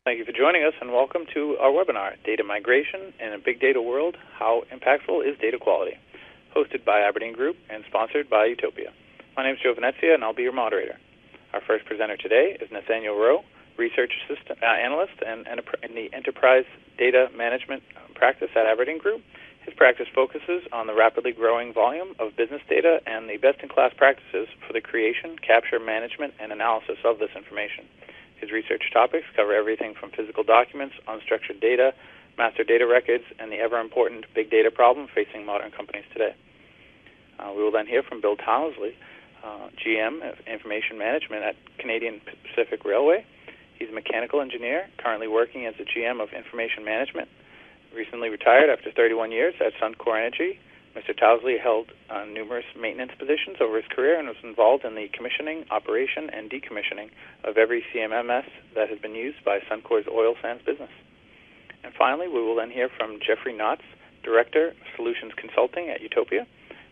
Thank you for joining us, and welcome to our webinar, Data Migration in a Big Data World, How Impactful is Data Quality, hosted by Aberdeen Group and sponsored by Utopia. My name is Joe Venezia, and I'll be your moderator. Our first presenter today is Nathaniel Rowe, Research Analyst in the Enterprise Data Management practice at Aberdeen Group. His practice focuses on the rapidly growing volume of business data and the best-in-class practices for the creation, capture, management, and analysis of this information. His research topics cover everything from physical documents, unstructured data, master data records, and the ever-important big data problem facing modern companies today. We will then hear from Bill Townsley, GM of Information Management at Canadian Pacific Railway. He's a mechanical engineer, currently working as a GM of Information Management. Recently retired after 31 years at Suncor Energy. Mr. Townsley held numerous maintenance positions over his career and was involved in the commissioning, operation, and decommissioning of every CMMS that has been used by Suncor's oil sands business. And finally, we will then hear from Jeffrey Knotts, Director of Solutions Consulting at Utopia.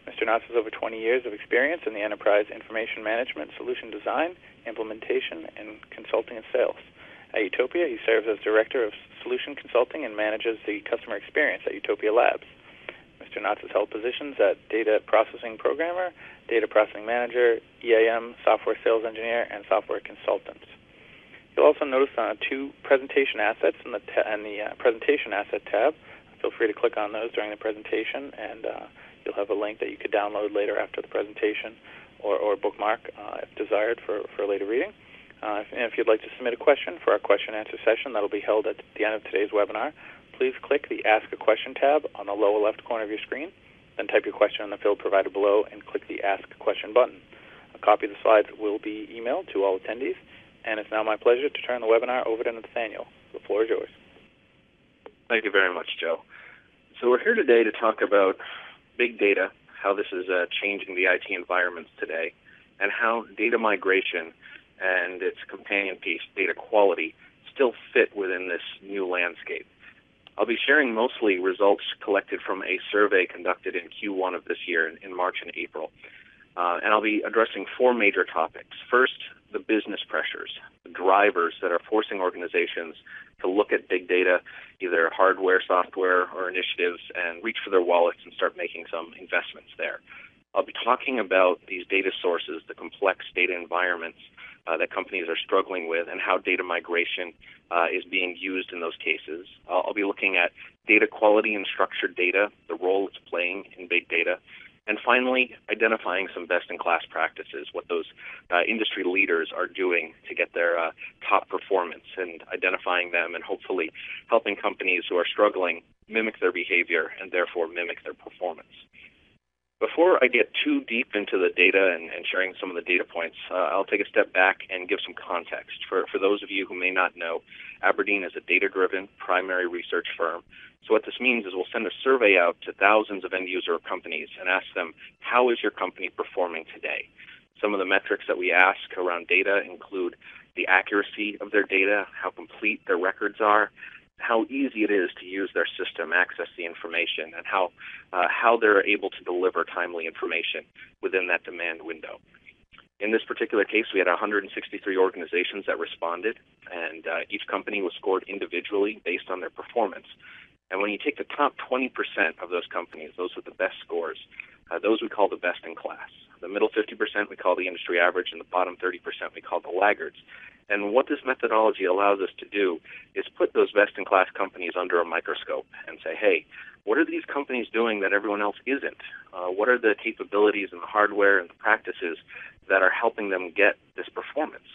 Mr. Knotts has over 20 years of experience in the enterprise information management, solution design, implementation, and consulting and sales. At Utopia, he serves as Director of Solution Consulting and manages the customer experience at Utopia Labs. Mr. Knotts has held positions at Data Processing Programmer, Data Processing Manager, EAM, Software Sales Engineer, and Software Consultant. You'll also notice two presentation assets in the Presentation Asset tab. Feel free to click on those during the presentation, and you'll have a link that you could download later after the presentation or bookmark if desired for later reading. And if you'd like to submit a question for our question-and-answer session that will be held at the end of today's webinar, please click the Ask a Question tab on the lower left corner of your screen, then type your question in the field provided below and click the Ask a Question button. A copy of the slides will be emailed to all attendees, and it's now my pleasure to turn the webinar over to Nathaniel. The floor is yours. Thank you very much, Joe. So we're here today to talk about big data, how this is changing the IT environments today, and how data migration and its companion piece, data quality, still fit within this new landscape. I'll be sharing mostly results collected from a survey conducted in Q1 of this year in March and April. And I'll be addressing four major topics. First, the business pressures, the drivers that are forcing organizations to look at big data, either hardware, software, or initiatives, and reach for their wallets and start making some investments there. I'll be talking about these data sources, the complex data environments that companies are struggling with, and how data migration is being used in those cases. I'll be looking at data quality and structured data, the role it's playing in big data, and finally, identifying some best-in-class practices, what those industry leaders are doing to get their top performance, and identifying them and hopefully helping companies who are struggling mimic their behavior and therefore mimic their performance. Before I get too deep into the data and sharing some of the data points, I'll take a step back and give some context. For those of you who may not know, Aberdeen is a data-driven primary research firm. So what this means is we'll send a survey out to thousands of end-user companies and ask them, how is your company performing today? Some of the metrics that we ask around data include the accuracy of their data, how complete their records are, how easy it is to use their system, access the information, and how they're able to deliver timely information within that demand window. In this particular case, we had 163 organizations that responded, and each company was scored individually based on their performance. And when you take the top 20% of those companies, those with the best scores, those we call the best in class. The middle 50% we call the industry average, and the bottom 30% we call the laggards. And what this methodology allows us to do is put those best-in-class companies under a microscope and say, hey, what are these companies doing that everyone else isn't? What are the capabilities and the hardware and the practices that are helping them get this performance?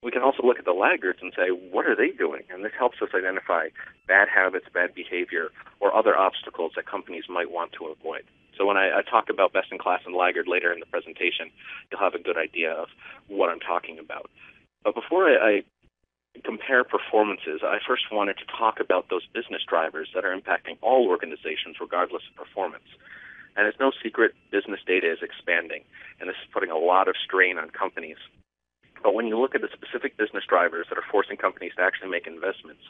We can also look at the laggards and say, what are they doing? And this helps us identify bad habits, bad behavior, or other obstacles that companies might want to avoid. So when I talk about best-in-class and laggard later in the presentation, you'll have a good idea of what I'm talking about. But before I compare performances, I first wanted to talk about those business drivers that are impacting all organizations regardless of performance. And it's no secret business data is expanding, and this is putting a lot of strain on companies. But when you look at the specific business drivers that are forcing companies to actually make investments,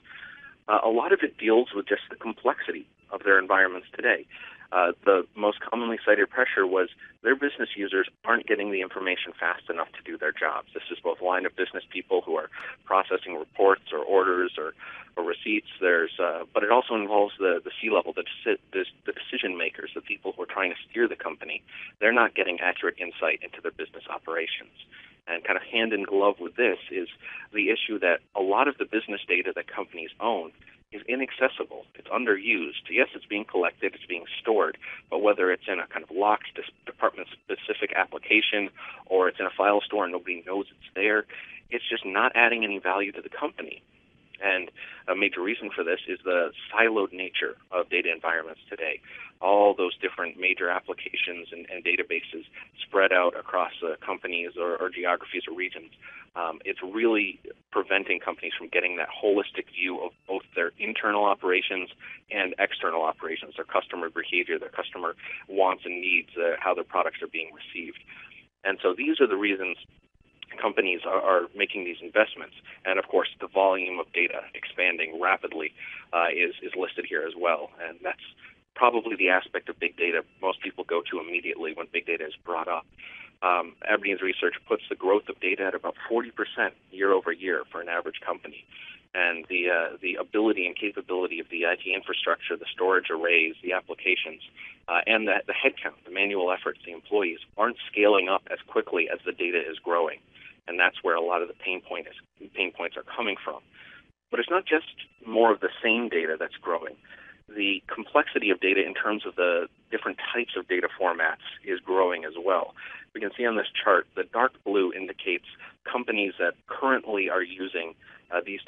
a lot of it deals with just the complexity of their environments today. The most commonly cited pressure was their business users aren't getting the information fast enough to do their jobs. This is both line of business people who are processing reports or orders or receipts. But it also involves the C-level, the decision makers, the people who are trying to steer the company. They're not getting accurate insight into their business operations. And kind of hand in glove with this is the issue that a lot of the business data that companies own is inaccessible. It's underused. Yes, it's being collected, it's being stored, but whether it's in a kind of locked department-specific application or it's in a file store and nobody knows it's there, it's just not adding any value to the company. And a major reason for this is the siloed nature of data environments today. All those different major applications and databases spread out across companies or geographies or regions. It's really preventing companies from getting that holistic view of both their internal operations and external operations, their customer behavior, their customer wants and needs, how their products are being received. And so these are the reasons companies are making these investments. And of course, the volume of data expanding rapidly is listed here as well. And that's probably the aspect of big data most people go to immediately when big data is brought up. Aberdeen's research puts the growth of data at about 40% year over year for an average company. And the ability and capability of the IT infrastructure, the storage arrays, the applications, and the headcount, the manual efforts, the employees aren't scaling up as quickly as the data is growing. And that's where a lot of the pain points are coming from. But it's not just more of the same data that's growing. The complexity of data in terms of the different types of data formats is growing as well. We can see on this chart, the dark blue indicates companies that currently are using this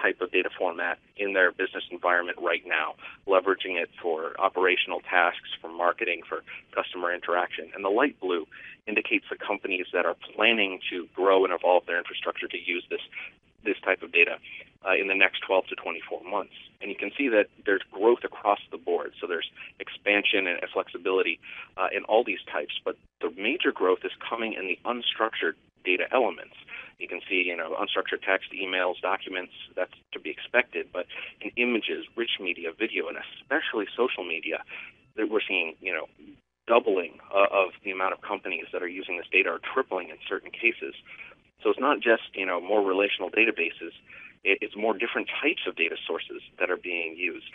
type of data format in their business environment right now, leveraging it for operational tasks, for marketing, for customer interaction. And the light blue indicates the companies that are planning to grow and evolve their infrastructure to use this type of data in the next 12 to 24 months. And you can see that there's growth across the board. So there's expansion and flexibility in all these types. But the major growth is coming in the unstructured data elements. You can see, unstructured text, emails, documents, that's to be expected. But in images, rich media, video, and especially social media, that we're seeing, doubling of the amount of companies that are using this data, or tripling in certain cases. So it's not just, more relational databases. It's more different types of data sources that are being used.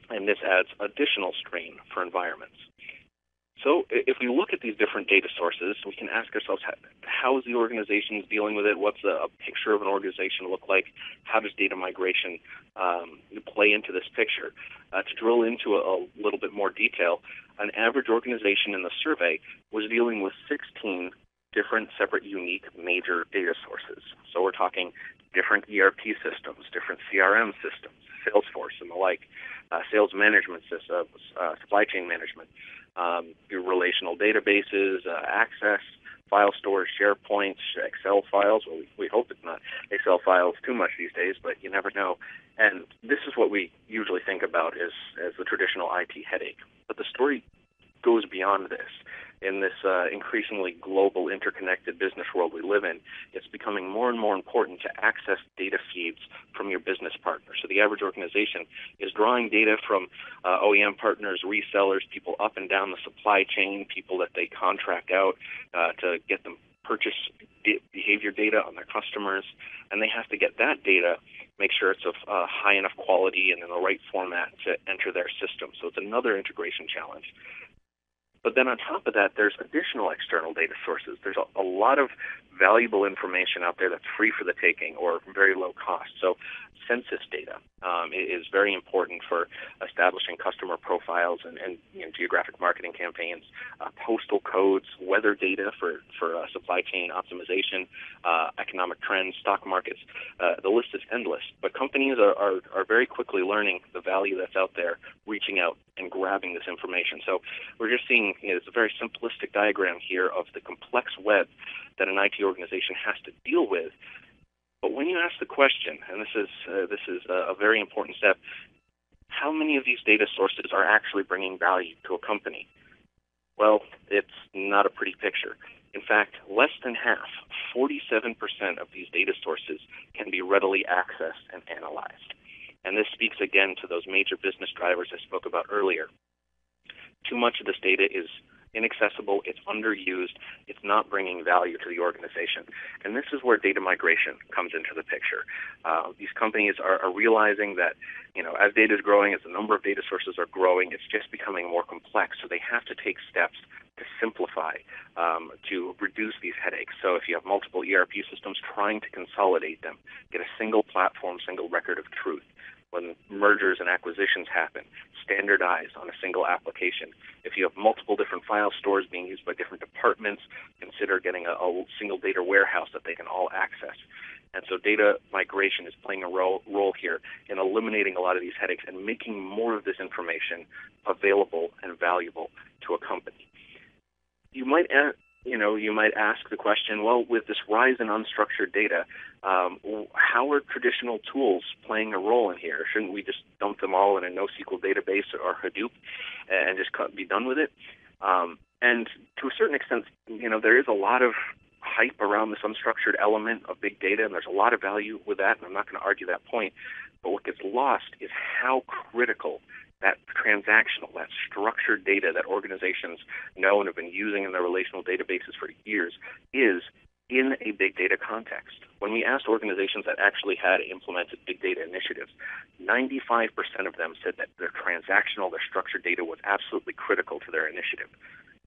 And this adds additional strain for environments. So if we look at these different data sources, we can ask ourselves, how is the organization dealing with it? What's a picture of an organization look like? How does data migration play into this picture? To drill into a little bit more detail, an average organization in the survey was dealing with 16 different, separate, unique, major data sources. So we're talking different ERP systems, different CRM systems, Salesforce and the like, sales management systems, supply chain management, your relational databases, Access, file stores, SharePoint, Excel files. Well, we hope it's not Excel files too much these days, but you never know. And this is what we usually think about as the traditional IT headache. But the story goes beyond this. In this increasingly global, interconnected business world we live in, it's becoming more and more important to access data feeds from your business partners. So the average organization is drawing data from OEM partners, resellers, people up and down the supply chain, people that they contract out to get them purchase behavior data on their customers, and they have to get that data, make sure it's of high enough quality and in the right format to enter their system. So it's another integration challenge. But then on top of that, there's additional external data sources. There's a lot of valuable information out there that's free for the taking or very low cost. So census data is very important for establishing customer profiles and geographic marketing campaigns, postal codes, weather data for supply chain optimization, economic trends, stock markets. The list is endless. But companies are very quickly learning the value that's out there, reaching out and grabbing this information. So we're just seeing, it's a very simplistic diagram here of the complex web that an IT organization has to deal with. But when you ask the question, and this is a very important step, how many of these data sources are actually bringing value to a company? Well, it's not a pretty picture. In fact, less than half, 47% of these data sources can be readily accessed and analyzed. And this speaks again to those major business drivers I spoke about earlier. Too much of this data is inaccessible, it's underused, it's not bringing value to the organization. And this is where data migration comes into the picture. These companies are realizing that, as data is growing, as the number of data sources are growing, it's just becoming more complex. So they have to take steps to simplify, to reduce these headaches. So if you have multiple ERP systems, trying to consolidate them, get a single platform, single record of truth. When mergers and acquisitions happen, standardize on a single application. If you have multiple different file stores being used by different departments, consider getting a single data warehouse that they can all access. And so data migration is playing a role here in eliminating a lot of these headaches and making more of this information available and valuable to a company. You might ask the question, well, with this rise in unstructured data, how are traditional tools playing a role in here? Shouldn't we just dump them all in a NoSQL database or Hadoop and just be done with it? And to a certain extent, there is a lot of hype around this unstructured element of big data, and there's a lot of value with that, and I'm not going to argue that point. But what gets lost is how critical that transactional, that structured data that organizations know and have been using in their relational databases for years is in a big data context. When we asked organizations that actually had implemented big data initiatives, 95% of them said that their transactional, their structured data was absolutely critical to their initiative.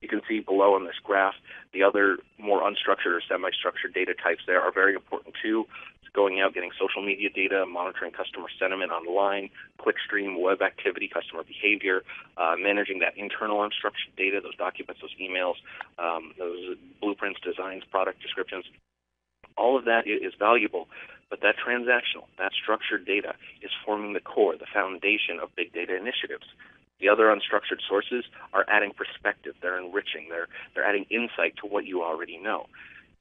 You can see below on this graph, the other more unstructured or semi-structured data types there are very important too. Going out, getting social media data, monitoring customer sentiment online, clickstream, web activity, customer behavior, managing that internal unstructured data, those documents, those emails, those blueprints, designs, product descriptions. All of that is valuable, but that transactional, that structured data is forming the core, the foundation of big data initiatives. The other unstructured sources are adding perspective, they're enriching, they're adding insight to what you already know.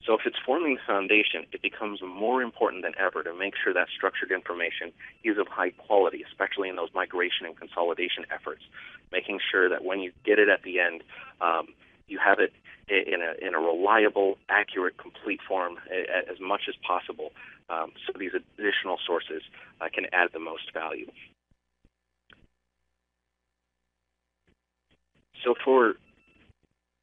So if it's forming the foundation, it becomes more important than ever to make sure that structured information is of high quality, especially in those migration and consolidation efforts, making sure that when you get it at the end, you have it in a reliable, accurate, complete form as much as possible, so these additional sources can add the most value. So for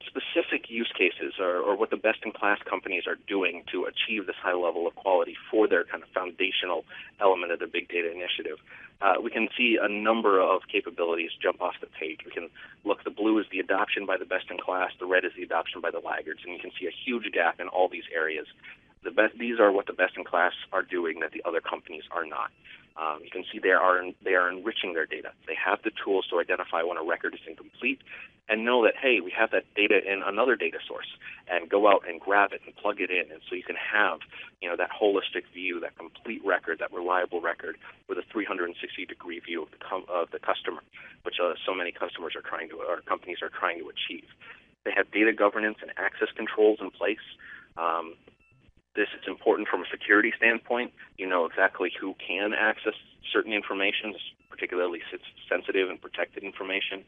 specific use cases or what the best-in-class companies are doing to achieve this high level of quality for their kind of foundational element of the big data initiative, we can see a number of capabilities jump off the page. We can look, the blue is the adoption by the best-in-class, the red is the adoption by the laggards, and you can see a huge gap in all these areas. These are what the best-in-class are doing that the other companies are not. You can see they are enriching their data. They have the tools to identify when a record is incomplete and know that, hey, we have that data in another data source, and go out and grab it and plug it in. And so you can have, that holistic view, that complete record, that reliable record with a 360-degree view of the customer, which so many companies are trying to achieve. They have data governance and access controls in place. This is important from a security standpoint. You know exactly who can access certain information, particularly sensitive and protected information.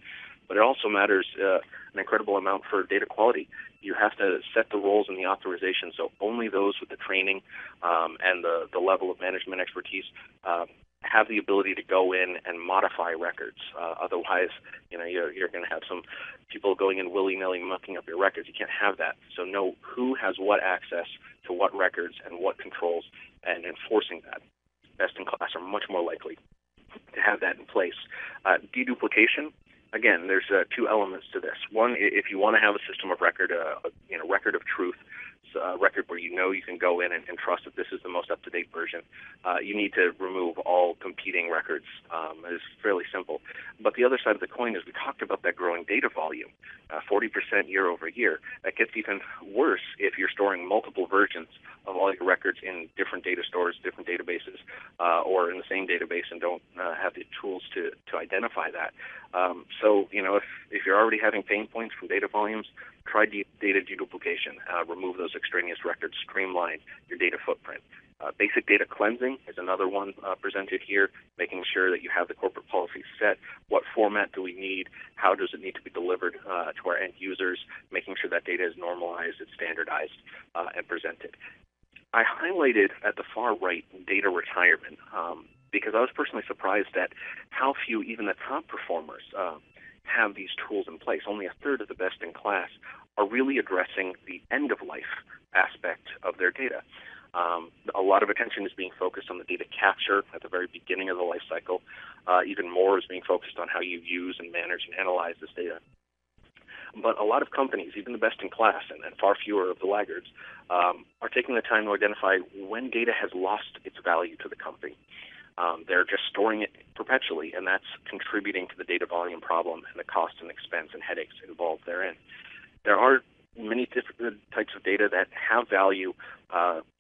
But it also matters an incredible amount for data quality. You have to set the roles and the authorization so only those with the training and the level of management expertise have the ability to go in and modify records. Otherwise, you're going to have some people going in willy-nilly mucking up your records. You can't have that. So know who has what access to what records and what controls, and enforcing that. Best-in-class are much more likely to have that in place. Deduplication. Again, there's two elements to this. One, if you want to have a system of record, record of truth, a record where you can go in and trust that this is the most up-to-date version, you need to remove all competing records. It's fairly simple. But the other side of the coin is we talked about that growing data volume, 40% year over year. That gets even worse if you're storing multiple versions of all your records in different data stores, different databases, or in the same database and don't have the tools to identify that. So if you're already having pain points from data volumes, try data deduplication. Remove those extraneous records. Streamline your data footprint. Basic data cleansing is another one presented here, making sure that you have the corporate policies set. What format do we need? How does it need to be delivered to our end users? Making sure that data is normalized, it's standardized, and presented. I highlighted at the far right data retirement because I was personally surprised at how few, even the top performers, have these tools in place. Only a third of the best in class are really addressing the end-of-life aspect of their data. A lot of attention is being focused on the data capture at the very beginning of the life cycle. Even more is being focused on how you use and manage and analyze this data. But a lot of companies, even the best in class and far fewer of the laggards, are taking the time to identify when data has lost its value to the company. They're just storing it perpetually, and that's contributing to the data volume problem and the cost and expense and headaches involved therein. There are many different types of data that have value,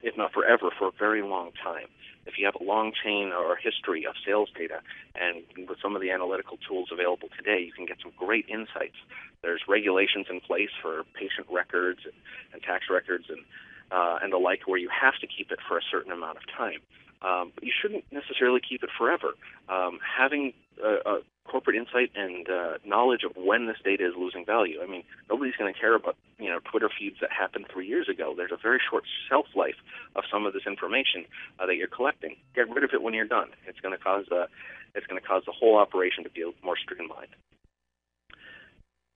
if not forever, for a very long time. If you have a long chain or history of sales data, and with some of the analytical tools available today, you can get some great insights. There's regulations in place for patient records and tax records and the like, where you have to keep it for a certain amount of time. But you shouldn't necessarily keep it forever. Having a corporate insight and knowledge of when this data is losing value. I mean, nobody's going to care about Twitter feeds that happened 3 years ago. There's a very short shelf life of some of this information that you're collecting. Get rid of it when you're done. It's going to cause the whole operation to be more streamlined.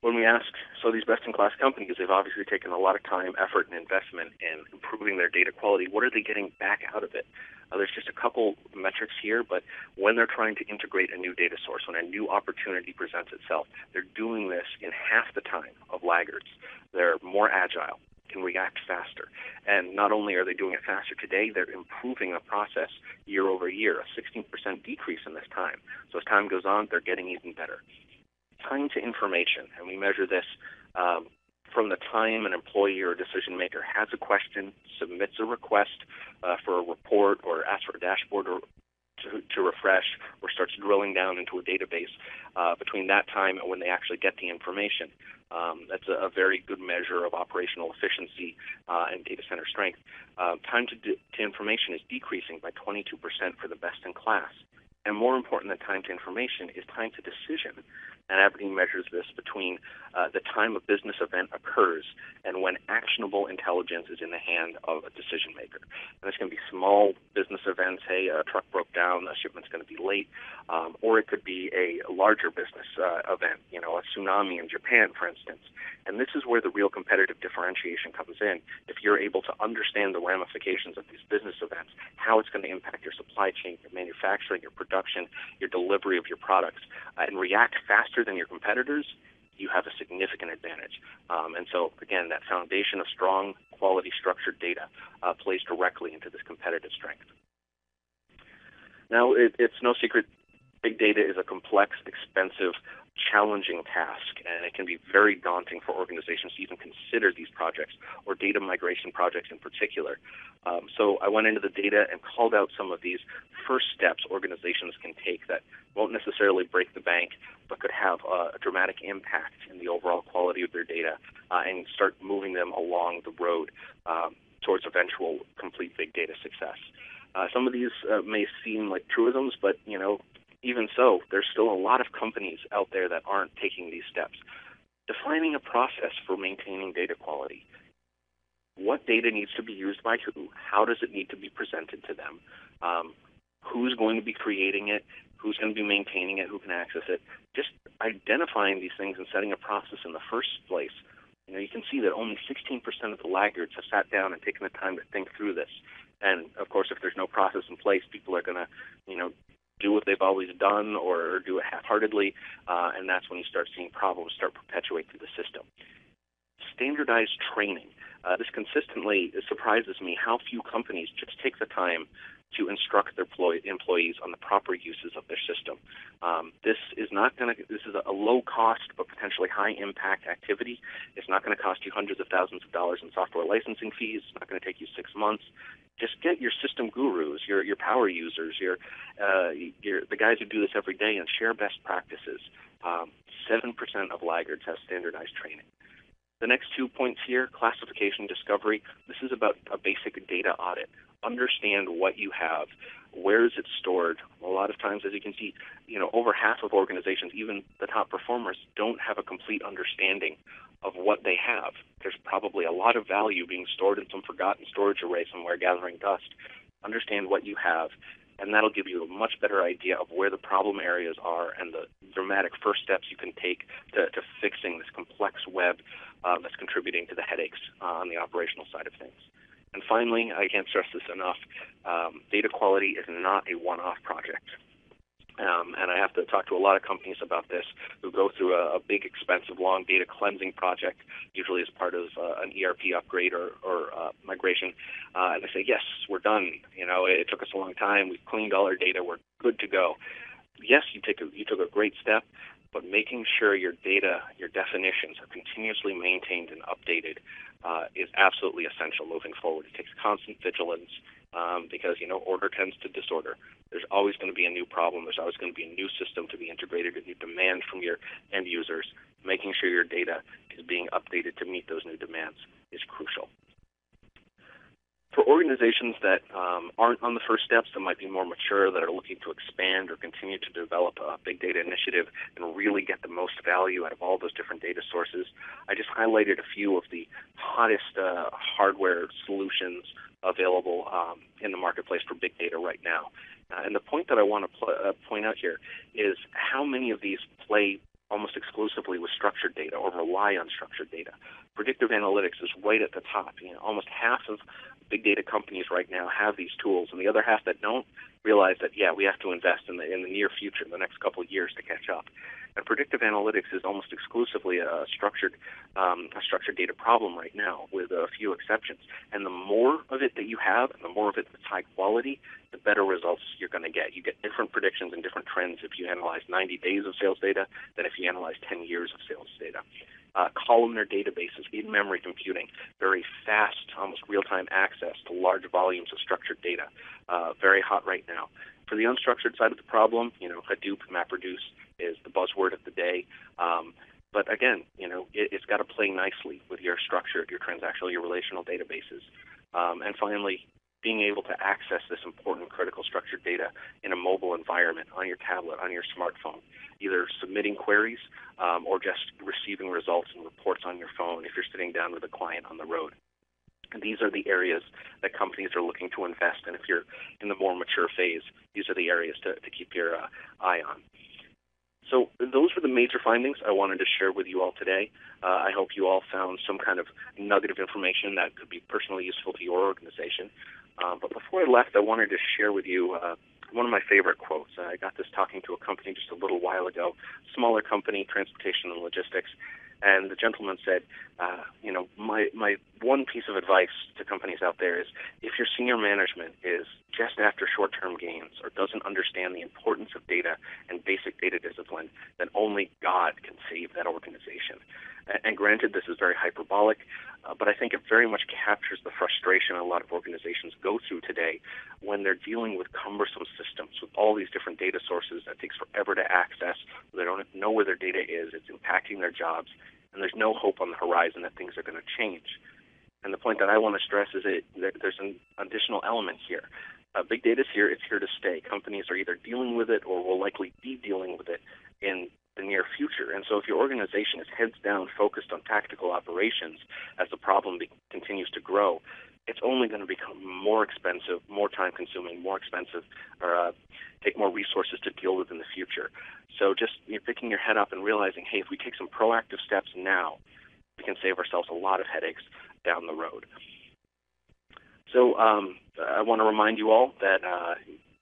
When we ask, so these best-in-class companies, they've obviously taken a lot of time, effort, and investment in improving their data quality. What are they getting back out of it? There's just a couple metrics here, but when they're trying to integrate a new data source, when a new opportunity presents itself, they're doing this in half the time of laggards. They're more agile, can react faster. And not only are they doing it faster today, they're improving the process year over year, a 16% decrease in this time. So as time goes on, they're getting even better. Time to information, and we measure this from the time an employee or decision maker has a question, submits a request for a report, or asks for a dashboard or to refresh, or starts drilling down into a database. Between that time and when they actually get the information, that's a very good measure of operational efficiency and data center strength. Time to information is decreasing by 22% for the best in class. And more important than time to information is time to decision. And Aberdeen measures this between the time a business event occurs and when actionable intelligence is in the hand of a decision maker. And this can be small business events. Hey, a truck broke down, a shipment's going to be late. Or it could be a larger business event, a tsunami in Japan, for instance. And this is where the real competitive differentiation comes in. If you're able to understand the ramifications of these business events, how it's going to impact your supply chain, your manufacturing, your production, your delivery of your products, and react faster than your competitors, you have a significant advantage. And so, again, that foundation of strong, quality, structured data plays directly into this competitive strength. Now, it's no secret big data is a complex, expensive, challenging task, and it can be very daunting for organizations to even consider these projects, or data migration projects in particular. So I went into the data and called out some of these first steps organizations can take that won't necessarily break the bank, but could have a dramatic impact in the overall quality of their data and start moving them along the road towards eventual complete big data success. Some of these may seem like truisms, but even so, there's still a lot of companies out there that aren't taking these steps. Defining a process for maintaining data quality. What data needs to be used by who? How does it need to be presented to them? Who's going to be creating it? Who's going to be maintaining it? Who can access it? Just identifying these things and setting a process in the first place. You can see that only 16% of the laggards have sat down and taken the time to think through this. And, of course, if there's no process in place, people are going to, do what they've always done or do it half-heartedly, and that's when you start seeing problems start perpetuate through the system. Standardized training. This consistently surprises me how few companies just take the time to instruct their employees on the proper uses of their system. This is a low-cost but potentially high-impact activity. It's not going to cost you hundreds of thousands of dollars in software licensing fees. It's not going to take you 6 months. Just get your system gurus, your power users, the guys who do this every day, and share best practices. 7% of laggards have standardized training. The next 2 points here, classification, discovery. This is about a basic data audit. Understand what you have. Where is it stored? A lot of times, as you can see, over half of organizations, even the top performers, don't have a complete understanding of what they have. There's probably a lot of value being stored in some forgotten storage array somewhere gathering dust. Understand what you have and that'll give you a much better idea of where the problem areas are and the dramatic first steps you can take to fixing this complex web that's contributing to the headaches on the operational side of things. And finally, I can't stress this enough, data quality is not a one-off project. And I have to talk to a lot of companies about this who go through a big, expensive, long data cleansing project, usually as part of an ERP upgrade or migration. And they say, yes, we're done. It took us a long time. We've cleaned all our data. We're good to go. Yes, you took a great step, but making sure your data, your definitions are continuously maintained and updated is absolutely essential moving forward. It takes constant vigilance because, order tends to disorder. There's always going to be a new problem. There's always going to be a new system to be integrated, a new demand from your end users. Making sure your data is being updated to meet those new demands is crucial. For organizations that aren't on the first steps, that might be more mature, that are looking to expand or continue to develop a big data initiative and really get the most value out of all those different data sources, I just highlighted a few of the hottest hardware solutions available in the marketplace for big data right now. And the point that I want to point out here is how many of these play almost exclusively with structured data or rely on structured data. Predictive analytics is right at the top. Almost half of big data companies right now have these tools, and the other half that don't realize that, we have to invest in the near future, in the next couple of years, to catch up. And predictive analytics is almost exclusively a structured data problem right now, with a few exceptions. And the more of it that you have, and the more of it that's high quality, the better results you're going to get. You get different predictions and different trends if you analyze 90 days of sales data than if you analyze 10 years of sales data. Columnar databases, in-memory computing, very fast, almost real-time access to large volumes of structured data, very hot right now. For the unstructured side of the problem, Hadoop, MapReduce is the buzzword of the day. But again, it's got to play nicely with your structured, your transactional, your relational databases. And finally, being able to access this important critical structured data in a mobile environment, on your tablet, on your smartphone, either submitting queries or just receiving results and reports on your phone if you're sitting down with a client on the road. And these are the areas that companies are looking to invest in. If you're in the more mature phase, these are the areas to keep your eye on. So those were the major findings I wanted to share with you all today. I hope you all found some kind of nugget of information that could be personally useful to your organization. But before I left, I wanted to share with you one of my favorite quotes. I got this talking to a company just a little while ago, smaller company, transportation and logistics, and the gentleman said, my one piece of advice to companies out there is if your senior management is just after short-term gains or doesn't understand the importance of data and basic data discipline, then only God can save that organization. And granted, this is very hyperbolic, but I think it very much captures the frustration a lot of organizations go through today when they're dealing with cumbersome systems with all these different data sources that takes forever to access. They don't know where their data is. It's impacting their jobs, and there's no hope on the horizon that things are going to change. And the point that I want to stress is that there's an additional element here. Big data is here. It's here to stay. Companies are either dealing with it or will likely be dealing with it in the near future. And so if your organization is heads down focused on tactical operations as the problem continues to grow, it's only going to become more expensive, more time-consuming, more expensive, or take more resources to deal with in the future. So just picking your head up and realizing, hey, if we take some proactive steps now, we can save ourselves a lot of headaches down the road. So I want to remind you all that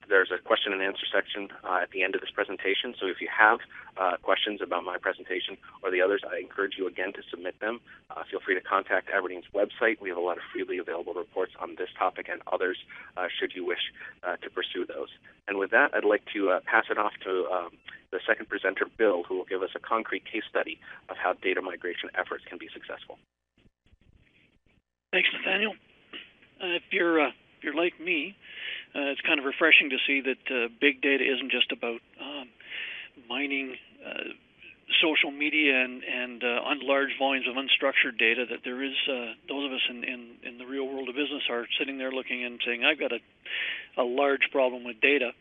there's a question and answer section at the end of this presentation. So if you have questions about my presentation or the others, I encourage you again to submit them. Feel free to contact Aberdeen's website. We have a lot of freely available reports on this topic and others should you wish to pursue those. And with that, I'd like to pass it off to the second presenter, Bill, who will give us a concrete case study of how data migration efforts can be successful. Thanks, Nathaniel. If you're like me, it's kind of refreshing to see that big data isn't just about mining social media and on large volumes of unstructured data, that there is those of us in the real world of business are sitting there looking and saying, I've got a large problem with data,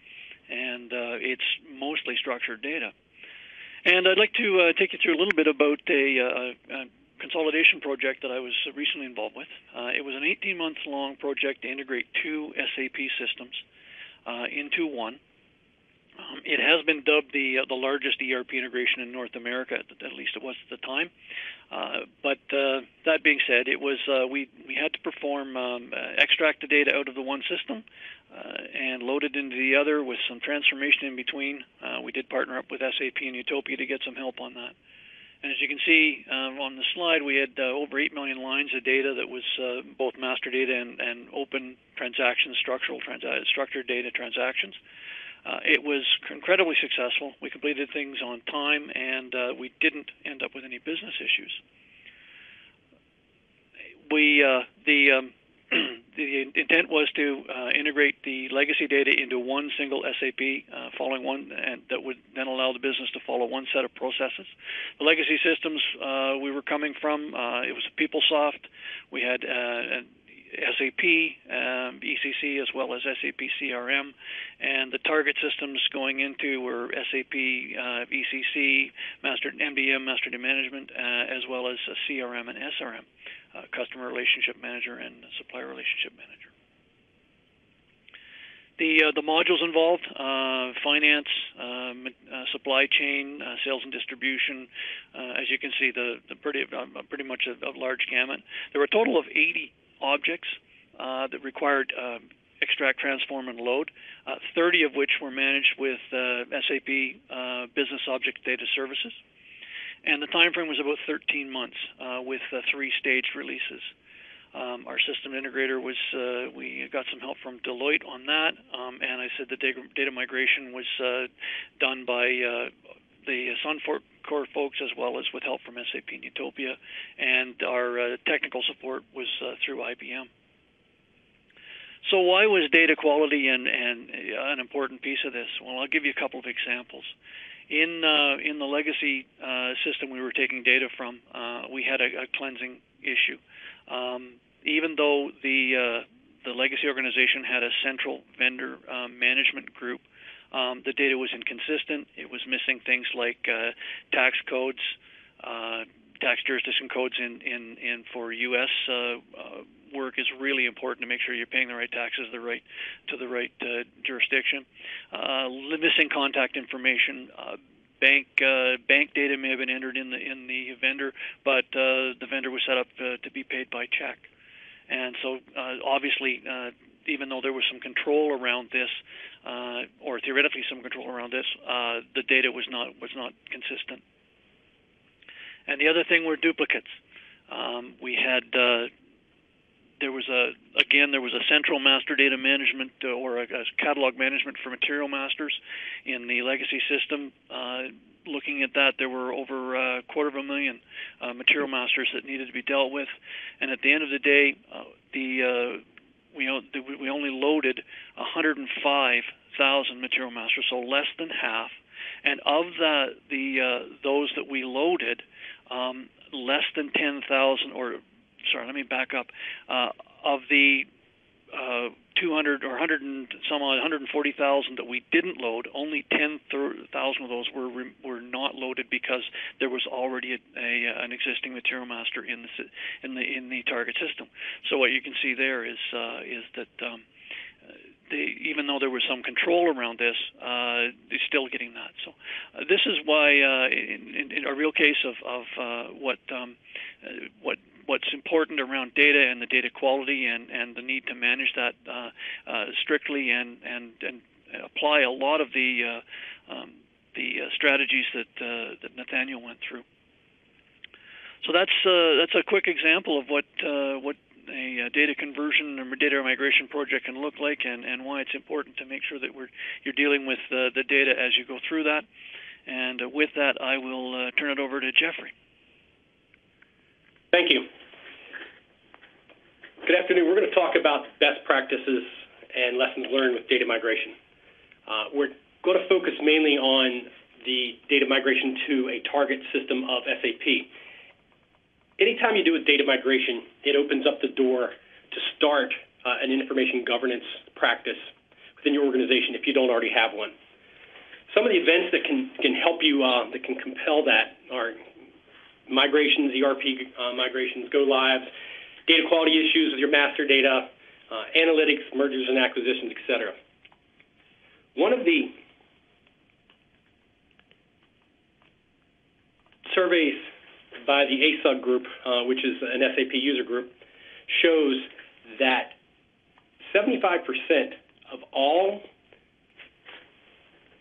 and it's mostly structured data. And I'd like to take you through a little bit about a consolidation project that I was recently involved with. It was an 18-month long project to integrate two SAP systems. into one. It has been dubbed the largest ERP integration in North America, at least it was at the time. But that being said, it was we had to perform extract the data out of the one system and load it into the other with some transformation in between. We did partner up with SAP and Utopia to get some help on that. And as you can see on the slide, we had over 8 million lines of data that was both master data and open transactions, structured data transactions. It was incredibly successful. We completed things on time, and we didn't end up with any business issues. The intent was to integrate the legacy data into one single SAP, following one, and that would then allow the business to follow one set of processes. The legacy systems we were coming from, it was PeopleSoft. We had SAP, ECC, as well as SAP CRM, and the target systems going into were SAP, ECC, MDM, Master Data Management, as well as CRM and SRM, Customer Relationship Manager and Supplier Relationship Manager. The modules involved, finance, supply chain, sales and distribution. As you can see, pretty much a large gamut. There were a total of 80 objects that required extract, transform, and load, 30 of which were managed with SAP Business Object Data Services. And the time frame was about 13 months with 3 staged releases. Our system integrator was, we got some help from Deloitte on that, and I said the data migration was done by the Suncore folks, as well as with help from SAP and Utopia, and our technical support was through IBM. So why was data quality and an important piece of this? Well, I'll give you a couple of examples. In the legacy system we were taking data from, we had a cleansing issue. Even though the legacy organization had a central vendor management group, the data was inconsistent. It was missing things like tax codes, tax jurisdiction codes in for U.S. Work is really important to make sure you're paying the right taxes to the right jurisdiction. Missing contact information. Bank data may have been entered in the vendor, but the vendor was set up to be paid by check. And so obviously, even though there was some control around this, or theoretically some control around this, the data was not consistent. And the other thing were duplicates. We had there was a central master data management or a catalog management for material masters in the legacy system. Looking at that, there were over 250,000 material masters that needed to be dealt with, and at the end of the day, we only loaded 105,000 material masters, so less than half. And of those that we loaded, less than 10,000, or sorry, let me back up. Of the 200 or 100 and some odd 140,000 that we didn't load, only 10,000 of those were not loaded because there was already an existing material master in the target system. So what you can see there is that even though there was some control around this, they're still getting that. So this is why, in a real case of what's important around data and the data quality and the need to manage that strictly and apply a lot of the strategies that Nathaniel went through. So that's a quick example of what a data conversion or data migration project can look like, and why it's important to make sure that you're dealing with the data as you go through that. And with that, I will turn it over to Jeffrey. Thank you. Good afternoon. We're going to talk about best practices and lessons learned with data migration. We're going to focus mainly on the data migration to a target system of SAP. Anytime you do a data migration, it opens up the door to start an information governance practice within your organization if you don't already have one. Some of the events that can help you, that can compel that, are migrations, ERP migrations, go-lives, data quality issues with your master data, analytics, mergers and acquisitions, etc. One of the surveys by the ASUG group, which is an SAP user group, shows that 75% of all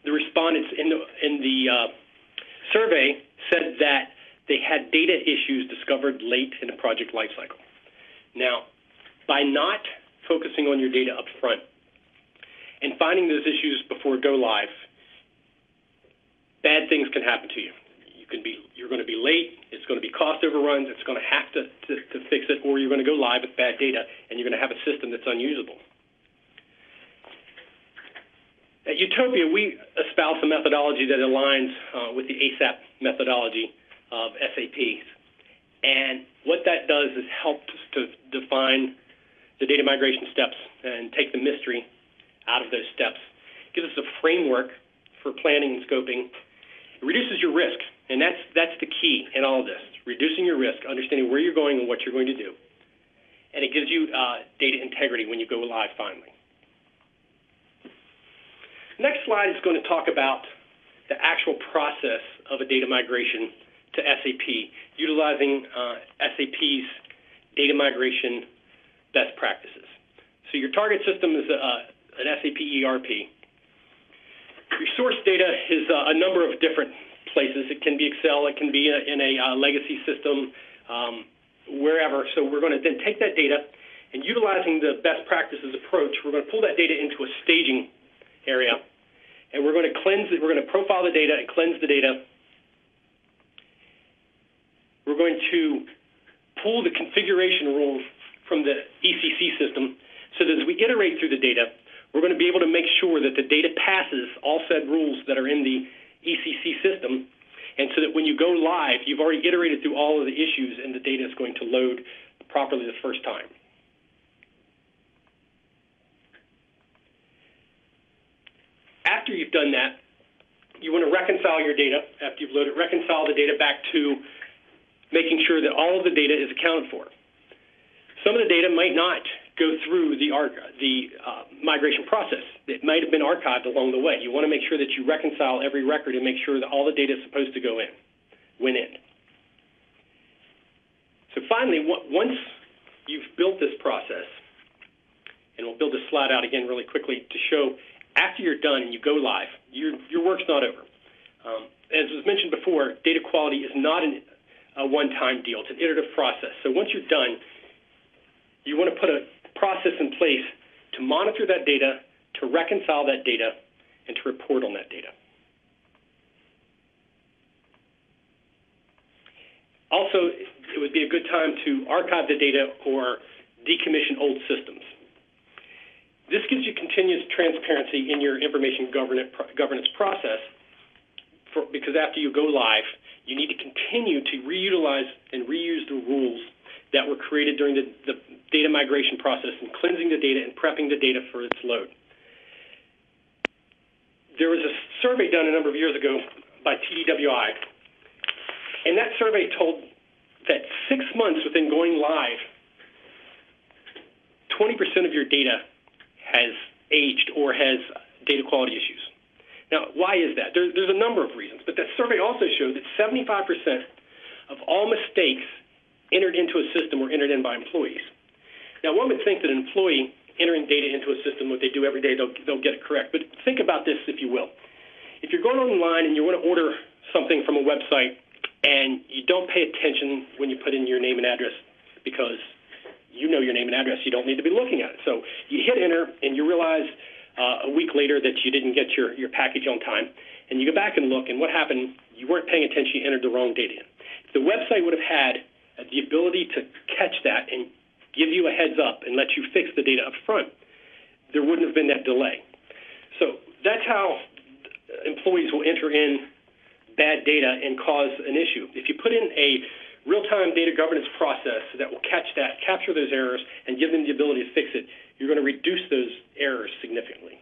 the respondents in the survey said that they had data issues discovered late in the project lifecycle. Now, by not focusing on your data up front and finding those issues before go live, bad things can happen to you. You're going to be late, it's going to be cost overruns, it's going to have to fix it, or you're going to go live with bad data and you're going to have a system that's unusable. At Utopia, we espouse a methodology that aligns with the ASAP methodology of SAPs. And what that does is help to define the data migration steps and take the mystery out of those steps. It gives us a framework for planning and scoping. It reduces your risk, and that's the key in all of this, reducing your risk, understanding where you're going and what you're going to do. And it gives you data integrity when you go live finally. Next slide is going to talk about the actual process of a data migration to SAP, utilizing SAP's data migration best practices. So your target system is an SAP ERP. Your source data is a number of different places. It can be Excel, it can be in a legacy system, wherever. So we're going to then take that data and, utilizing the best practices approach, we're going to pull that data into a staging area, and we're going to cleanse it. We're going to profile the data and cleanse the data. We're going to pull the configuration rules from the ECC system so that as we iterate through the data, we're going to be able to make sure that the data passes all said rules that are in the ECC system, and so that when you go live, you've already iterated through all of the issues and the data is going to load properly the first time. After you've done that, you want to reconcile your data. After you've loaded, reconcile the data back to making sure that all of the data is accounted for. Some of the data might not go through the migration process. It might have been archived along the way. You want to make sure that you reconcile every record and make sure that all the data is supposed to go in, went in. So finally, once you've built this process, and we'll build this slide out again really quickly to show after you're done and you go live, your work's not over. As was mentioned before, data quality is not a one-time deal. It's an iterative process. So once you're done, you want to put a process in place to monitor that data, to reconcile that data, and to report on that data. Also, it would be a good time to archive the data or decommission old systems. This gives you continuous transparency in your information governance process, because after you go live, you need to continue to reutilize and reuse the rules that were created during the data migration process and cleansing the data and prepping the data for its load. There was a survey done a number of years ago by TDWI, and that survey told that 6 months within going live, 20% of your data has aged or has data quality issues. Now, why is that? There's a number of reasons, but that survey also showed that 75% of all mistakes entered into a system were entered in by employees. Now, one would think that an employee entering data into a system, what they do every day, they'll get it correct. But think about this, if you will. If you're going online and you want to order something from a website and you don't pay attention when you put in your name and address because you know your name and address, you don't need to be looking at it. So you hit enter and you realize a week later that you didn't get your package on time, and you go back and look, and what happened, you weren't paying attention, you entered the wrong data in. If the website would have had the ability to catch that and give you a heads up and let you fix the data up front, there wouldn't have been that delay. So that's how employees will enter in bad data and cause an issue. If you put in a real-time data governance process that will catch that, capture those errors, and give them the ability to fix it, you're going to reduce those errors significantly.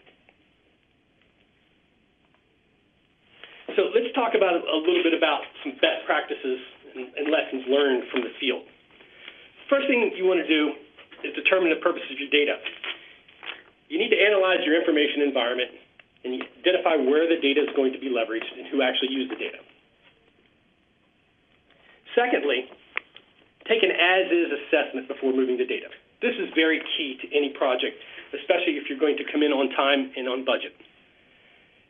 So let's talk about a little bit about some best practices and lessons learned from the field. First thing you want to do is determine the purpose of your data. You need to analyze your information environment, and identify where the data is going to be leveraged and who actually used the data. Secondly, take an as-is assessment before moving the data. This is very key to any project, especially if you're going to come in on time and on budget.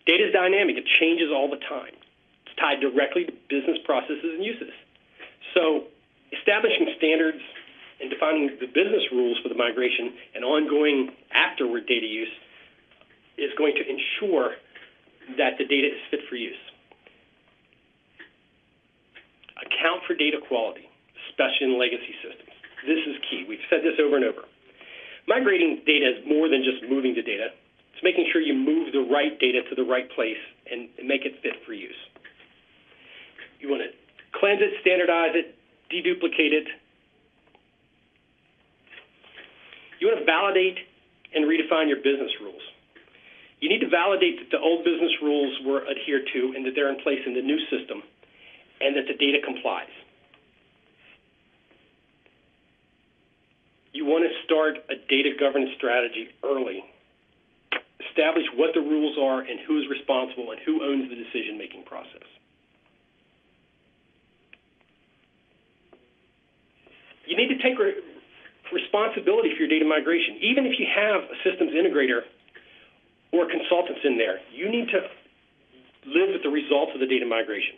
Data is dynamic. It changes all the time. It's tied directly to business processes and uses. So establishing standards and defining the business rules for the migration and ongoing afterward data use is going to ensure that the data is fit for use. Account for data quality, especially in legacy systems. This is key. We've said this over and over. Migrating data is more than just moving the data. It's making sure you move the right data to the right place and make it fit for use. You want to cleanse it, standardize it, deduplicate it. You want to validate and redefine your business rules. You need to validate that the old business rules were adhered to and that they're in place in the new system and that the data complies. You want to start a data governance strategy early. Establish what the rules are and who is responsible and who owns the decision-making process. You need to take responsibility for your data migration. Even if you have a systems integrator or consultants in there, you need to live with the results of the data migration.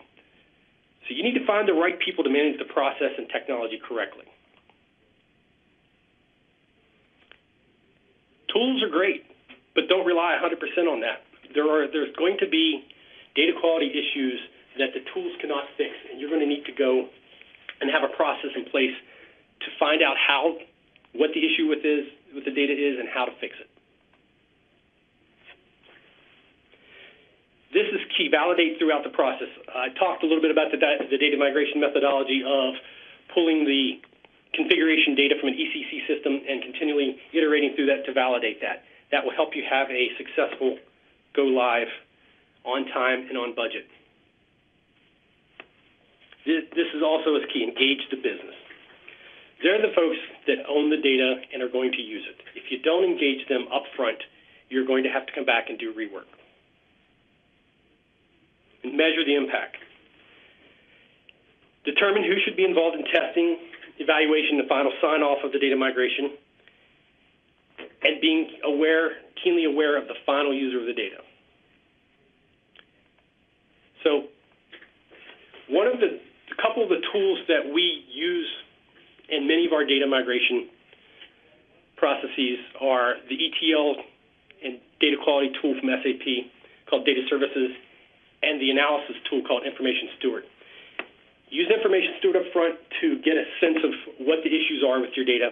So you need to find the right people to manage the process and technology correctly. Tools are great, but don't rely 100% on that. There's going to be data quality issues that the tools cannot fix, and you're going to need to go and have a process in place to find out what the issue with the data is and how to fix it. This is key. Validate throughout the process. I talked a little bit about the data migration methodology of pulling the configuration data from an ECC system and continually iterating through that to validate that. That will help you have a successful go live on time and on budget. This is also as key. Engage the business. They're the folks that own the data and are going to use it. If you don't engage them up front, you're going to have to come back and do rework. And measure the impact. Determine who should be involved in testing, evaluation, the final sign-off of the data migration, and being keenly aware of the final user of the data. So a couple of the tools that we use in many of our data migration processes are the ETL and data quality tool from SAP called Data Services and the analysis tool called Information Steward. Use Information Steward up front to get a sense of what the issues are with your data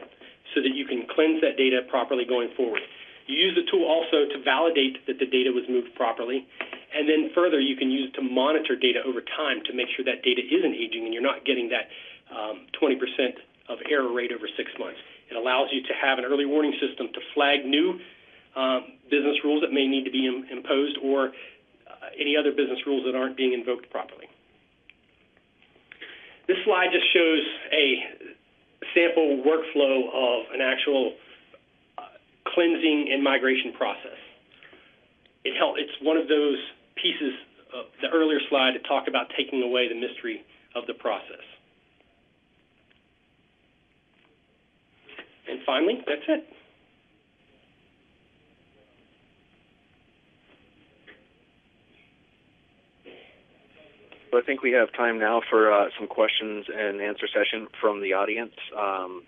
so that you can cleanse that data properly going forward. You use the tool also to validate that the data was moved properly, and then further you can use it to monitor data over time to make sure that data isn't aging and you're not getting that 20% of error rate over 6 months. It allows you to have an early warning system to flag new business rules that may need to be imposed or any other business rules that aren't being invoked properly. This slide just shows a sample workflow of an actual cleansing and migration process. It's one of those pieces of the earlier slide to talk about taking away the mystery of the process. And finally, that's it. So I think we have time now for some questions and answer session from the audience.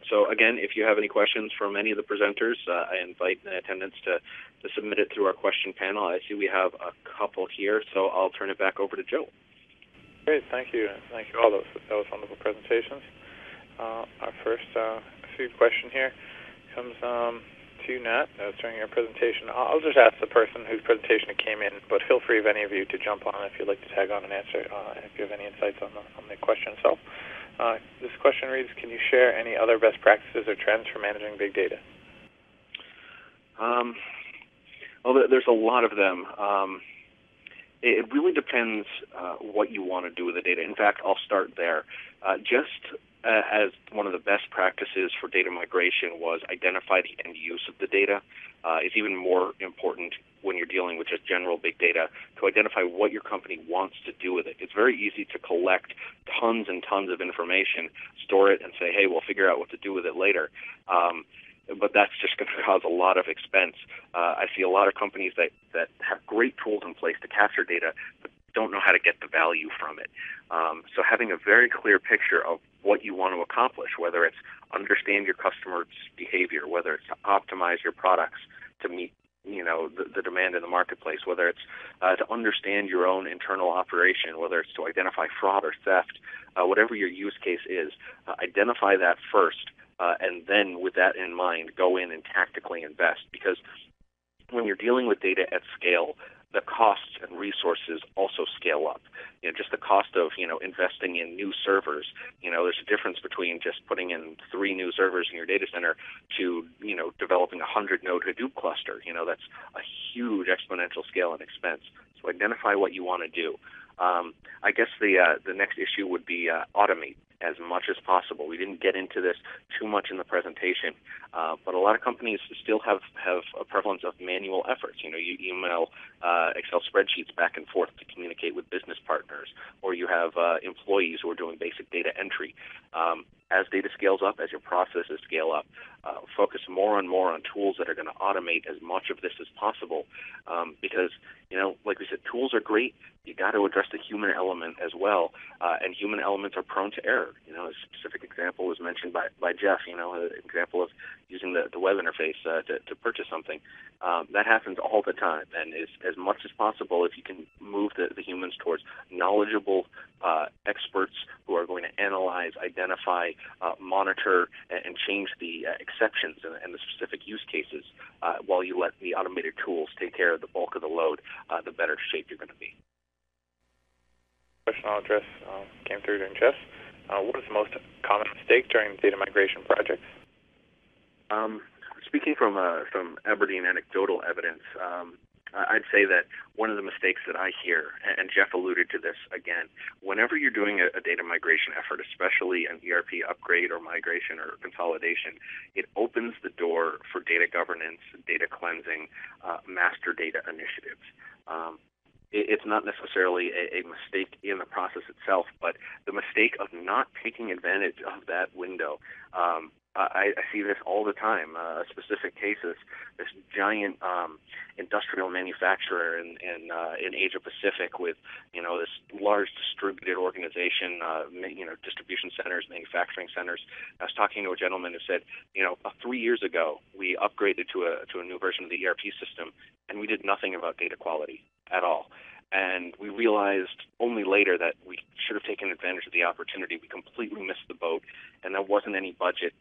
So again, if you have any questions from any of the presenters, I invite the attendants to submit it through our question panel. I see we have a couple here, so I'll turn it back over to Joe. Great, thank you. Thank you all. That was wonderful presentations. Our first few question here comes to you, Nat, during your presentation. I'll just ask the person whose presentation it came in, but feel free, if any of you, to jump on if you'd like to tag on and answer if you have any insights on the question itself. This question reads, can you share any other best practices or trends for managing big data? Well, there's a lot of them. It really depends what you want to do with the data. In fact, I'll start there. Just as one of the best practices for data migration was identify the end use of the data. It's even more important when you're dealing with just general big data to identify what your company wants to do with it. It's very easy to collect tons and tons of information, store it, and say, hey, we'll figure out what to do with it later. But that's just going to cause a lot of expense. I see a lot of companies that have great tools in place to capture data, but don't know how to get the value from it. So having a very clear picture of what you want to accomplish, whether it's understand your customer's behavior, whether it's to optimize your products to meet the demand in the marketplace, whether it's to understand your own internal operation, whether it's to identify fraud or theft, whatever your use case is, identify that first, and then with that in mind, go in and tactically invest. Because when you're dealing with data at scale, the costs and resources also scale up. Just the cost of, investing in new servers. There's a difference between just putting in 3 new servers in your data center to, developing a 100-node Hadoop cluster. That's a huge exponential scale and expense. So identify what you want to do. I guess the next issue would be automate as much as possible. We didn't get into this too much in the presentation, but a lot of companies still have a prevalence of manual efforts. You email Excel spreadsheets back and forth to communicate with business partners, or you have employees who are doing basic data entry. As data scales up, as your processes scale up, focus more and more on tools that are going to automate as much of this as possible, because, like we said, tools are great. You got to address the human element as well, and human elements are prone to error. A specific example was mentioned by Jeff, an example of using the web interface to purchase something. That happens all the time, and as much as possible, if you can move the humans towards knowledgeable experts who are going to analyze, identify, monitor, and change the exceptions and the specific use cases, while you let the automated tools take care of the bulk of the load, the better shape you're going to be. Question I'll address came through during Jeff. What is the most common mistake during data migration projects? Speaking from Aberdeen anecdotal evidence, I'd say that one of the mistakes that I hear, and Jeff alluded to this again, whenever you're doing a data migration effort, especially an ERP upgrade or migration or consolidation, it opens the door for data governance, data cleansing, master data initiatives. It's not necessarily a mistake in the process itself, but the mistake of not taking advantage of that window. I see this all the time. Specific cases, this giant industrial manufacturer in Asia Pacific with this large distributed organization, distribution centers, manufacturing centers. I was talking to a gentleman who said, 3 years ago we upgraded to a new version of the ERP system, and we did nothing about data quality at all. And we realized only later that we should have taken advantage of the opportunity. We completely missed the boat, and there wasn't any budget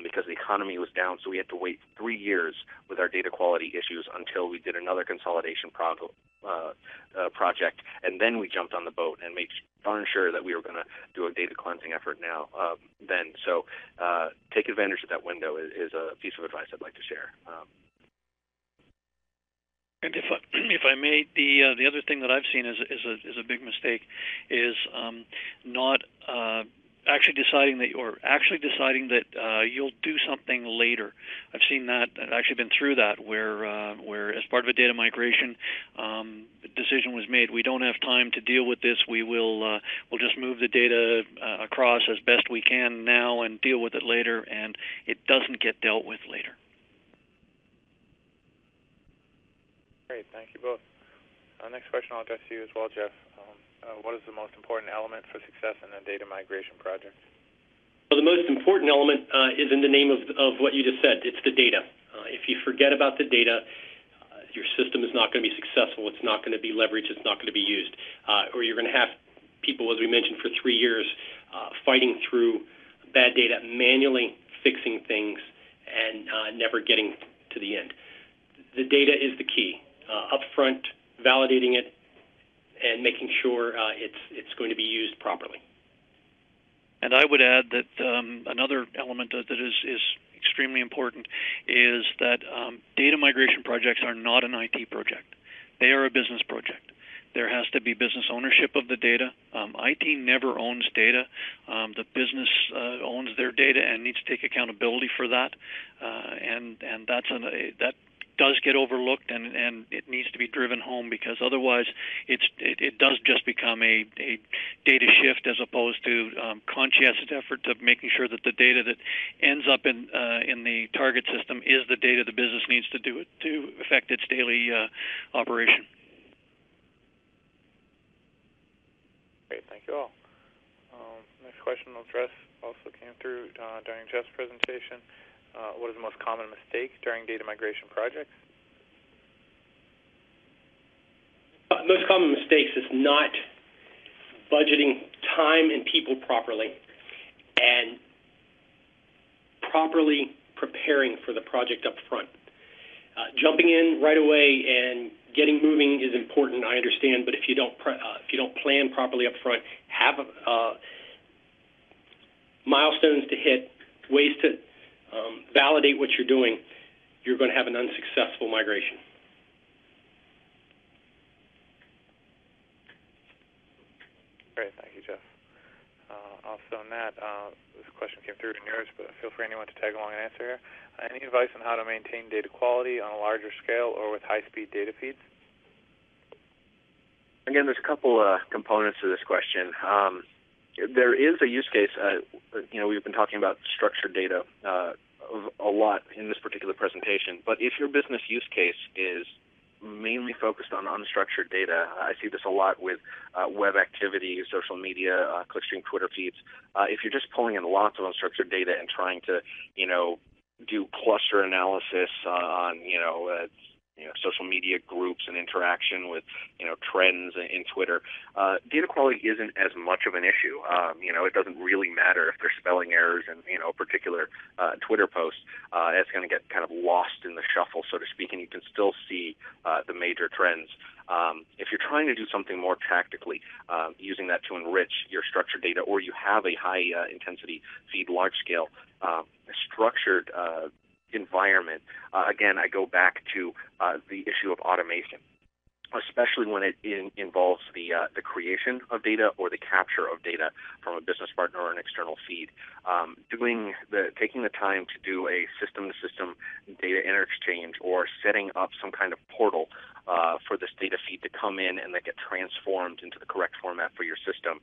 because the economy was down, so we had to wait 3 years with our data quality issues until we did another consolidation project, and then we jumped on the boat and made darn sure that we were going to do a data cleansing effort then. So take advantage of that window is a piece of advice I'd like to share. And if I may, the other thing that I've seen is a big mistake is not actually deciding that you'll do something later. I've seen that. I've actually been through that where as part of a data migration, the decision was made. We don't have time to deal with this. We'll just move the data across as best we can now and deal with it later, and it doesn't get dealt with later. Great, thank you both. Next question I'll address to you as well, Jeff. What is the most important element for success in a data migration project? Well, the most important element is in the name of what you just said. It's the data. If you forget about the data, your system is not going to be successful. It's not going to be leveraged. It's not going to be used. Or you're going to have people, as we mentioned, for 3 years fighting through bad data, manually fixing things, and never getting to the end. The data is the key. Upfront, validating it, and making sure it's going to be used properly. And I would add that another element that is extremely important is that data migration projects are not an IT project. They are a business project. there has to be business ownership of the data. IT never owns data. The business owns their data and needs to take accountability for that. And that does get overlooked, and it needs to be driven home, because otherwise it does just become a data shift as opposed to conscientious effort of making sure that the data that ends up in the target system is the data the business needs to do it to affect its daily operation. Great, thank you all. Next question I'll address also came through during Jeff's presentation. What is the most common mistake during data migration projects? Most common mistakes is not budgeting time and people properly, and properly preparing for the project up front. Jumping in right away and getting moving is important, I understand, but if you don't plan properly up front, have milestones to hit, ways to validate what you're doing, you're going to have an unsuccessful migration. Great, thank you, Jeff. Also, Nat, this question came through in yours, but feel free anyone to tag along and answer here. Any advice on how to maintain data quality on a larger scale or with high-speed data feeds? Again, there's a couple components to this question. There is a use case. We've been talking about structured data a lot in this particular presentation, but if your business use case is mainly focused on unstructured data, I see this a lot with web activity, social media, clickstream Twitter feeds. If you're just pulling in lots of unstructured data and trying to, do cluster analysis on, social media groups and interaction with, trends in Twitter, data quality isn't as much of an issue. It doesn't really matter if there's spelling errors in, a particular Twitter post. It's going to get kind of lost in the shuffle, so to speak, and you can still see the major trends. If you're trying to do something more tactically, using that to enrich your structured data, or you have a high intensity feed, large scale, structured environment, again, I go back to the issue of automation, especially when it involves the creation of data or the capture of data from a business partner or an external feed. Taking the time to do a system-to-system data interchange, or setting up some kind of portal for this data feed to come in and then get transformed into the correct format for your system.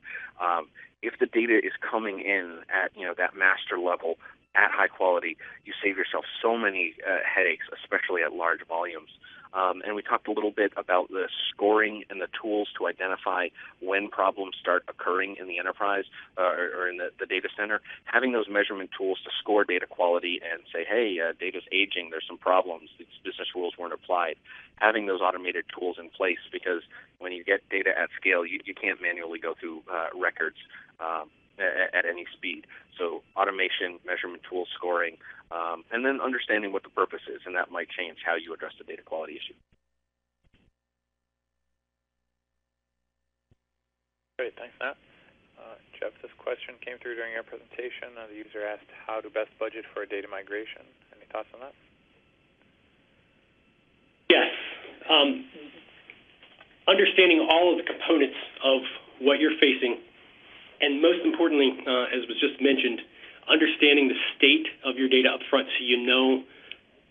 If the data is coming in at that master level at high quality, you save yourself so many headaches, especially at large volumes. And we talked a little bit about the scoring and the tools to identify when problems start occurring in the enterprise or in the data center. Having those measurement tools to score data quality and say, hey, data's aging, there's some problems, these business rules weren't applied. Having those automated tools in place, because when you get data at scale, you can't manually go through records at any speed. So automation, measurement tools, scoring, and then understanding what the purpose is, and that might change how you address the data quality issue. Great, thanks, Matt. Jeff, this question came through during your presentation. The user asked how to best budget for a data migration. Any thoughts on that? Yes. Understanding all of the components of what you're facing, and most importantly, as was just mentioned, understanding the state of your data up front so you know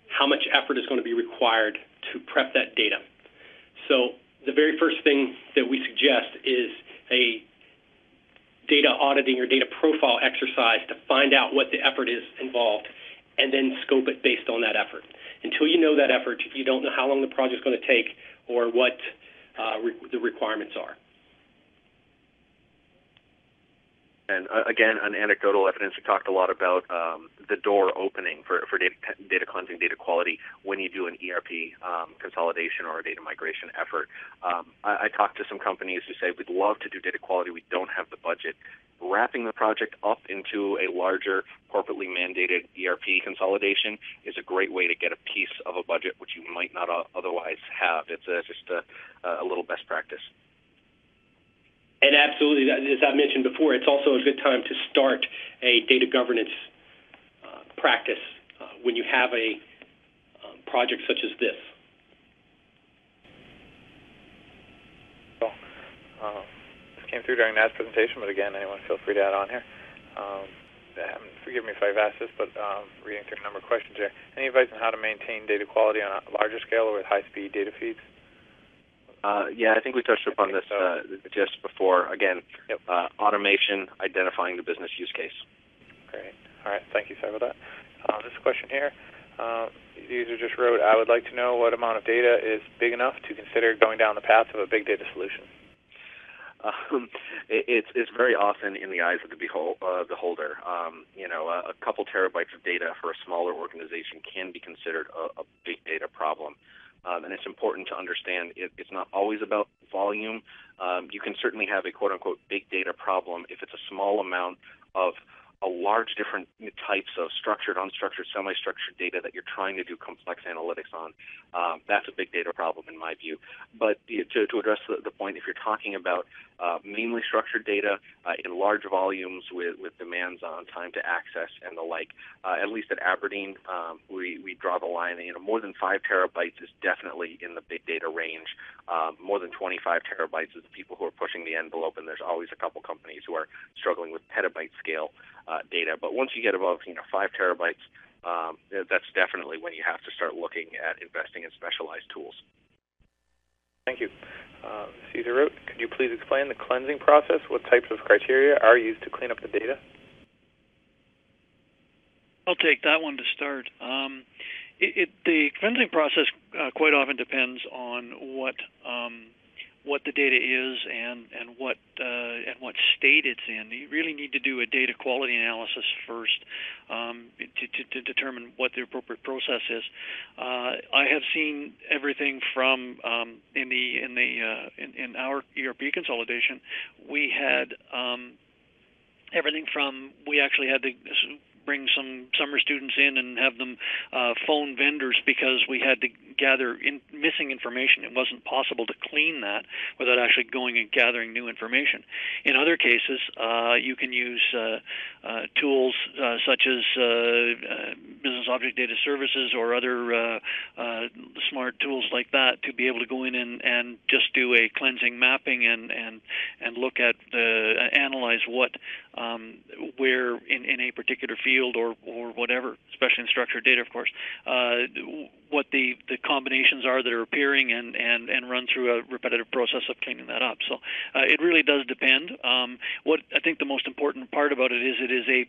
how much effort is going to be required to prep that data. So the very first thing that we suggest is a data auditing or data profile exercise to find out what the effort is involved, and then scope it based on that effort. Until you know that effort, you don't know how long the project is going to take or what the requirements are. And again, on anecdotal evidence, we talked a lot about the door opening for data cleansing, data quality when you do an ERP consolidation or a data migration effort. I talked to some companies who say, we'd love to do data quality, we don't have the budget. Wrapping the project up into a larger corporately mandated ERP consolidation is a great way to get a piece of a budget which you might not otherwise have. It's just a little best practice. And absolutely, as I mentioned before, it's also a good time to start a data governance practice when you have a project such as this. Cool. This came through during Nat's presentation, but again, anyone feel free to add on here. Forgive me if I've asked this, but reading through a number of questions here. Any advice on how to maintain data quality on a larger scale or with high-speed data feeds? Yeah, I think we touched upon this just before. Again, yep. Automation, identifying the business use case. Great. All right. Thank you, sorry about that. This question here, the user just wrote, I would like to know what amount of data is big enough to consider going down the path of a big data solution. It's very often in the eyes of the beholder. A couple terabytes of data for a smaller organization can be considered a big data problem. And it's important to understand it's not always about volume. You can certainly have a quote-unquote big data problem if it's a small amount of a large different types of structured, unstructured, semi-structured data that you're trying to do complex analytics on. That's a big data problem in my view. But to address the point, if you're talking about mainly structured data in large volumes with demands on time to access and the like, at least at Aberdeen, we draw the line. More than 5 terabytes is definitely in the big data range. More than 25 terabytes is the people who are pushing the envelope, and there's always a couple companies who are struggling with petabyte scale data. But once you get above 5 terabytes, that's definitely when you have to start looking at investing in specialized tools. Thank you. Caesar wrote, could you please explain the cleansing process? What types of criteria are used to clean up the data? I'll take that one to start. The cleansing process quite often depends on what the data is and what state it's in. You really need to do a data quality analysis first to determine what the appropriate process is. I have seen everything from in our ERP consolidation, we had everything from we actually had to bring some summer students in and have them phone vendors because we had to gather missing information. It wasn't possible to clean that without actually going and gathering new information. In other cases, you can use tools such as Business Object Data Services or other smart tools like that to be able to go in and just do a cleansing mapping and look at analyze what where in a particular field or whatever, especially in structured data, of course, what the combinations are that are appearing and run through a repetitive process of cleaning that up. So it really does depend. What I think the most important part about it is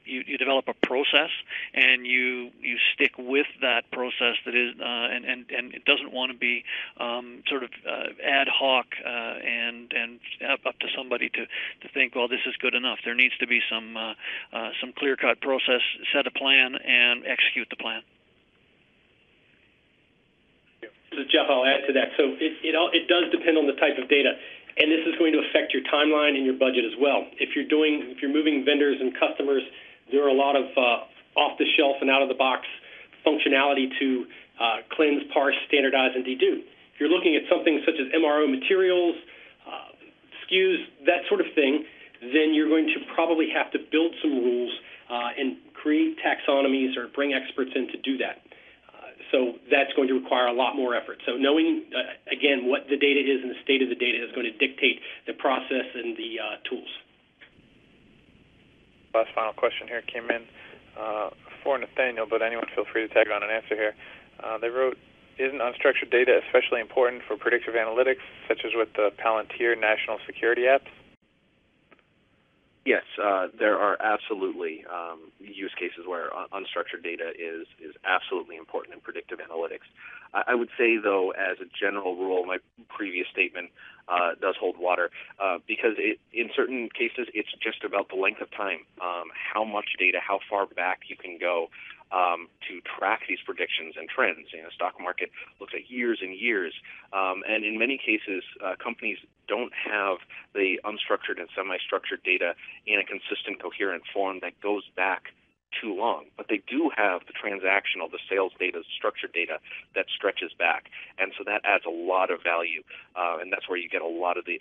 you develop a process and you stick with that process that is and it doesn't want to be sort of ad hoc and up to somebody to think, well, this is good enough. There needs to be some clear-cut process, set a plan, and execute the plan. So Jeff, I'll add to that. So it does depend on the type of data, and this is going to affect your timeline and your budget as well. If you're moving vendors and customers, there are a lot of off-the-shelf and out-of-the-box functionality to cleanse, parse, standardize, and dedupe. If you're looking at something such as MRO materials, SKUs, that sort of thing, then you're going to probably have to build some rules and create taxonomies or bring experts in to do that. So that's going to require a lot more effort. So knowing, again, what the data is and the state of the data is going to dictate the process and the tools. Last final question here came in for Nathaniel, but anyone feel free to tag on an answer here. They wrote, isn't unstructured data especially important for predictive analytics, such as with the Palantir national security apps? Yes, there are absolutely use cases where unstructured data is absolutely important in predictive analytics. I would say, though, as a general rule, my previous statement does hold water because in certain cases it's just about the length of time, how much data, how far back you can go to track these predictions and trends. The stock market looks at years and years, and in many cases, companies don't have the unstructured and semi-structured data in a consistent, coherent form that goes back too long. But they do have the transactional, the sales data, structured data that stretches back, and so that adds a lot of value, and that's where you get a lot of the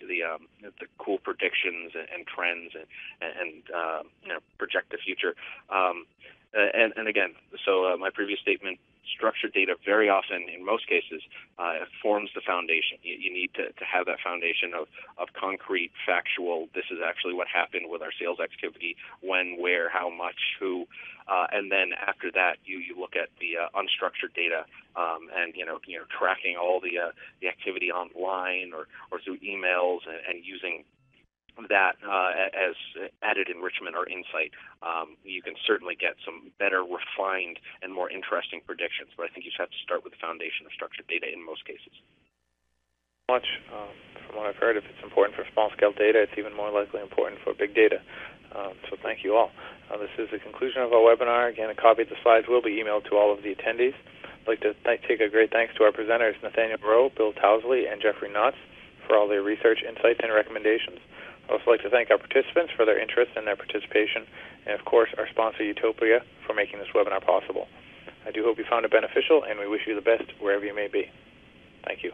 cool predictions and trends and project the future. And again, so my previous statement, structured data very often, in most cases, forms the foundation. You need to have that foundation of concrete, factual, this is actually what happened with our sales activity, when, where, how much, who, and then after that, you look at the unstructured data and tracking all the activity online or through emails and using that as added enrichment or insight. You can certainly get some better refined and more interesting predictions, but I think you just have to start with the foundation of structured data in most cases. Much from what I've heard, if it's important for small-scale data, it's even more likely important for big data. So thank you all. This is the conclusion of our webinar. Again, a copy of the slides will be emailed to all of the attendees. I'd like to take a great thanks to our presenters, Nathaniel Rowe, Bill Towsley, and Jeffrey Knotts, for all their research, insights, and recommendations. I'd also like to thank our participants for their interest and their participation, and of course our sponsor Utopia for making this webinar possible. I do hope you found it beneficial, and we wish you the best wherever you may be. Thank you.